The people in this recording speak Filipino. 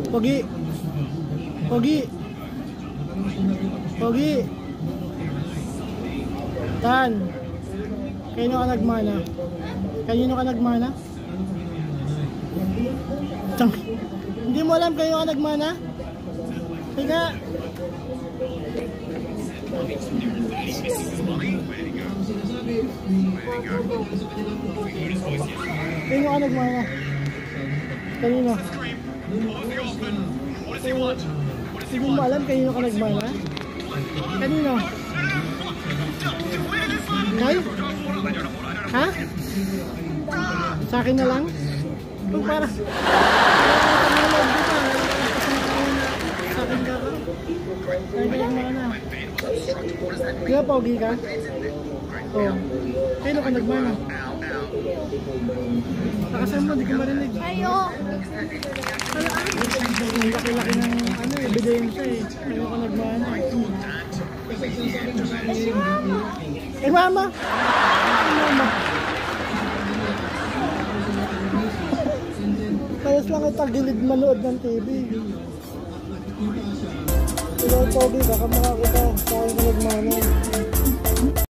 Pogi. Pogi. Pogi. Tan. Kanino ka nagmana? Kanino ka nagmana? Hindi mo alam kanino ka nagmana? Higa. Kanino ka nagmana? Kanino? Hindi mo alam kanino ka nagmana? Kanino? Kay? Ha? Sa akin na lang? Kung para sa akin ka ba? Kaya ka nagmana. Kaya pogi ka? Oo. Kanino ka nagmana? Nakasan mo, di ka marinig. Ayo! Ang laki-laki ng ebidensya eh. Kanino ka nagmana? Eh mama! Mama! Kayas lang ay tagilid manood ng TV. Ikaw, Toby, baka makakita sa akin ka nagmana.